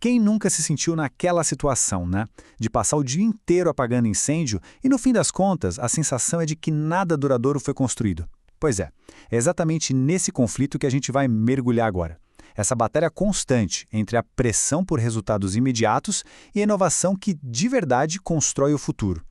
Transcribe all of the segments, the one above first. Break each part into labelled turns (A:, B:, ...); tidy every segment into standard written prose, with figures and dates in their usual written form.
A: Quem nunca se sentiu naquela situação, né? De passar o dia inteiro apagando incêndio e, no fim das contas, a sensação é de que nada duradouro foi construído. Pois é exatamente nesse conflito que a gente vai mergulhar agora. Essa batalha constante entre a pressão por resultados imediatos e a inovação que, de verdade, constrói o futuro.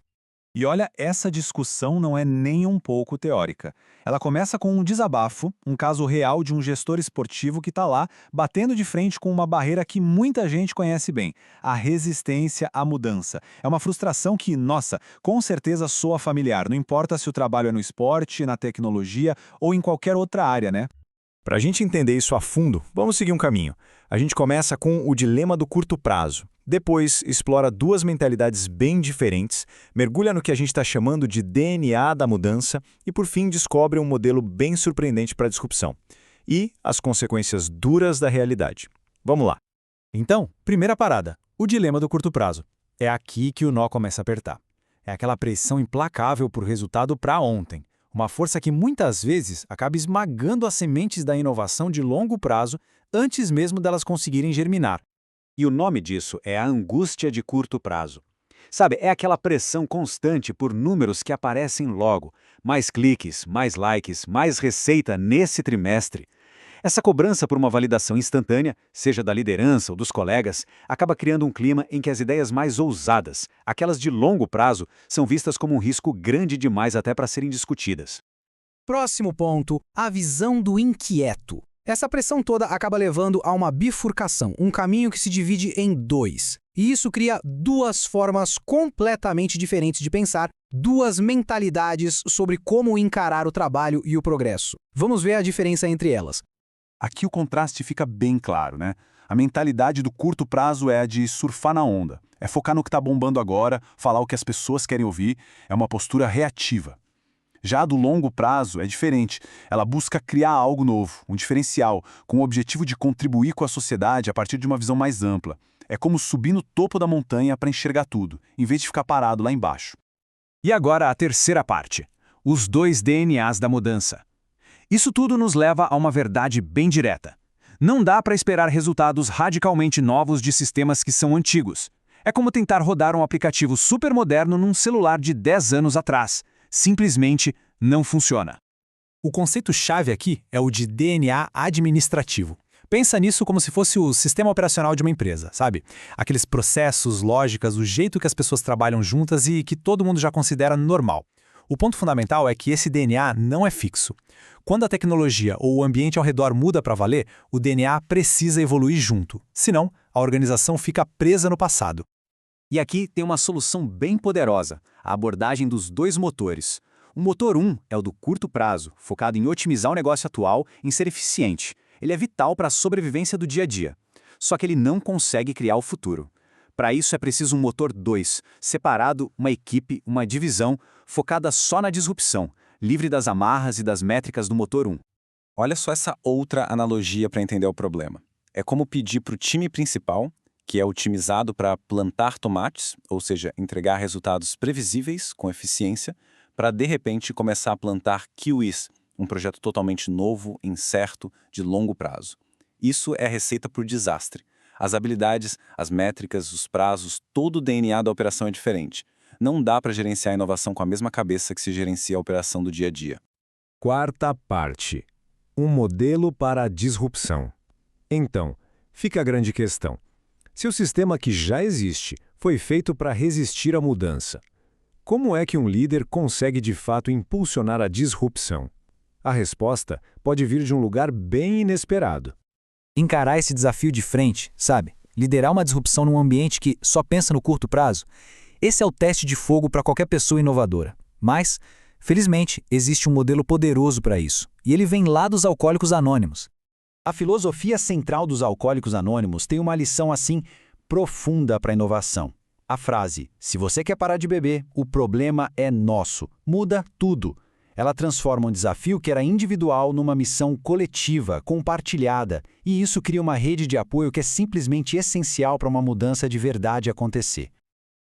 B: E olha, essa discussão não é nem um pouco teórica. Ela começa com um desabafo, um caso real de um gestor esportivo que está lá, batendo de frente com uma barreira que muita gente conhece bem, a resistência à mudança. É uma frustração que, nossa, com certeza soa familiar, não importa se o trabalho é no esporte, na tecnologia ou em qualquer outra área, né?
C: Para a gente entender isso a fundo, vamos seguir um caminho. A gente começa com o dilema do curto prazo. Depois, explora duas mentalidades bem diferentes, mergulha no que a gente está chamando de DNA da mudança e, por fim, descobre um modelo bem surpreendente para a disrupção. E as consequências duras da realidade. Vamos lá.
D: Então, primeira parada, o dilema do curto prazo. É aqui que o nó começa a apertar. É aquela pressão implacável por resultado para ontem. Uma força que muitas vezes acaba esmagando as sementes da inovação de longo prazo antes mesmo delas conseguirem germinar.
E: E o nome disso é a angústia de curto prazo. Sabe, é aquela pressão constante por números que aparecem logo. Mais cliques, mais likes, mais receita nesse trimestre. Essa cobrança por uma validação instantânea, seja da liderança ou dos colegas, acaba criando um clima em que as ideias mais ousadas, aquelas de longo prazo, são vistas como um risco grande demais até para serem discutidas.
F: Próximo ponto, a visão do inquieto. Essa pressão toda acaba levando a uma bifurcação, um caminho que se divide em dois. E isso cria duas formas completamente diferentes de pensar, duas mentalidades sobre como encarar o trabalho e o progresso. Vamos ver a diferença entre elas.
B: Aqui o contraste fica bem claro, né? A mentalidade do curto prazo é a de surfar na onda. É focar no que está bombando agora, falar o que as pessoas querem ouvir, é uma postura reativa. Já a do longo prazo é diferente. Ela busca criar algo novo, um diferencial, com o objetivo de contribuir com a sociedade a partir de uma visão mais ampla. É como subir no topo da montanha para enxergar tudo, em vez de ficar parado lá embaixo.
E: E agora a terceira parte, os dois DNAs da mudança. Isso tudo nos leva a uma verdade bem direta. Não dá para esperar resultados radicalmente novos de sistemas que são antigos. É como tentar rodar um aplicativo super moderno num celular de 10 anos atrás. Simplesmente não funciona.
D: O conceito-chave aqui é o de DNA administrativo. Pensa nisso como se fosse o sistema operacional de uma empresa, sabe? Aqueles processos, lógicas, o jeito que as pessoas trabalham juntas e que todo mundo já considera normal. O ponto fundamental é que esse DNA não é fixo. Quando a tecnologia ou o ambiente ao redor muda para valer, o DNA precisa evoluir junto. Senão, a organização fica presa no passado.
E: E aqui tem uma solução bem poderosa, a abordagem dos dois motores. O motor 1 é o do curto prazo, focado em otimizar o negócio atual, em ser eficiente. Ele é vital para a sobrevivência do dia a dia. Só que ele não consegue criar o futuro. Para isso é preciso um motor 2, separado, uma equipe, uma divisão, focada só na disrupção, livre das amarras e das métricas do motor 1.
C: Olha só essa outra analogia para entender o problema. É como pedir para o time principal, que é otimizado para plantar tomates, ou seja, entregar resultados previsíveis com eficiência, para de repente começar a plantar kiwis, um projeto totalmente novo, incerto, de longo prazo. Isso é a receita para o desastre. As habilidades, as métricas, os prazos, todo o DNA da operação é diferente. Não dá para gerenciar a inovação com a mesma cabeça que se gerencia a operação do dia a dia.
G: Quarta parte. Um modelo para a disrupção. Então, fica a grande questão. Se o sistema que já existe foi feito para resistir à mudança, como é que um líder consegue de fato impulsionar a disrupção? A resposta pode vir de um lugar bem inesperado.
F: Encarar esse desafio de frente, sabe? Liderar uma disrupção num ambiente que só pensa no curto prazo, esse é o teste de fogo para qualquer pessoa inovadora. Mas, felizmente, existe um modelo poderoso para isso, e ele vem lá dos Alcoólicos Anônimos. A filosofia central dos Alcoólicos Anônimos tem uma lição assim profunda para a inovação. A frase, se você quer parar de beber, o problema é nosso, muda tudo. Ela transforma um desafio que era individual numa missão coletiva, compartilhada, e isso cria uma rede de apoio que é simplesmente essencial para uma mudança de verdade acontecer.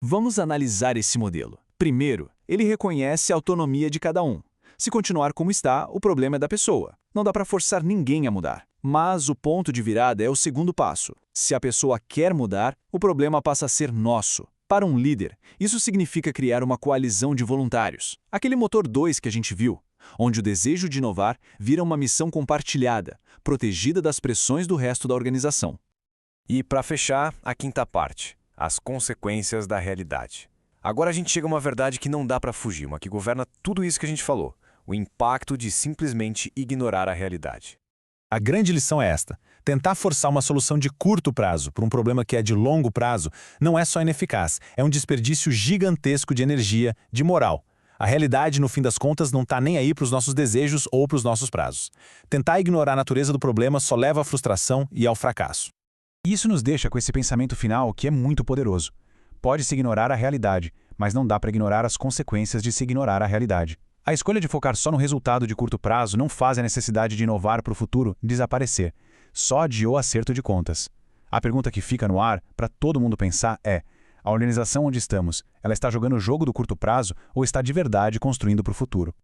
E: Vamos analisar esse modelo. Primeiro, ele reconhece a autonomia de cada um. Se continuar como está, o problema é da pessoa. Não dá para forçar ninguém a mudar. Mas o ponto de virada é o segundo passo.
H: Se a pessoa quer mudar, o problema passa a ser nosso. Para um líder, isso significa criar uma coalizão de voluntários, aquele motor 2 que a gente viu, onde o desejo de inovar vira uma missão compartilhada, protegida das pressões do resto da organização.
G: E para fechar, a quinta parte, as consequências da realidade. Agora a gente chega a uma verdade que não dá para fugir, uma que governa tudo isso que a gente falou, o impacto de simplesmente ignorar a realidade.
D: A grande lição é esta: tentar forçar uma solução de curto prazo por um problema que é de longo prazo não é só ineficaz, é um desperdício gigantesco de energia, de moral. A realidade, no fim das contas, não está nem aí para os nossos desejos ou para os nossos prazos. Tentar ignorar a natureza do problema só leva à frustração e ao fracasso.
A: E isso nos deixa com esse pensamento final que é muito poderoso. Pode-se ignorar a realidade, mas não dá para ignorar as consequências de se ignorar a realidade. A escolha de focar só no resultado de curto prazo não faz a necessidade de inovar para o futuro desaparecer. Só adiou acerto de contas. A pergunta que fica no ar para todo mundo pensar é: a organização onde estamos, ela está jogando o jogo do curto prazo ou está de verdade construindo para o futuro?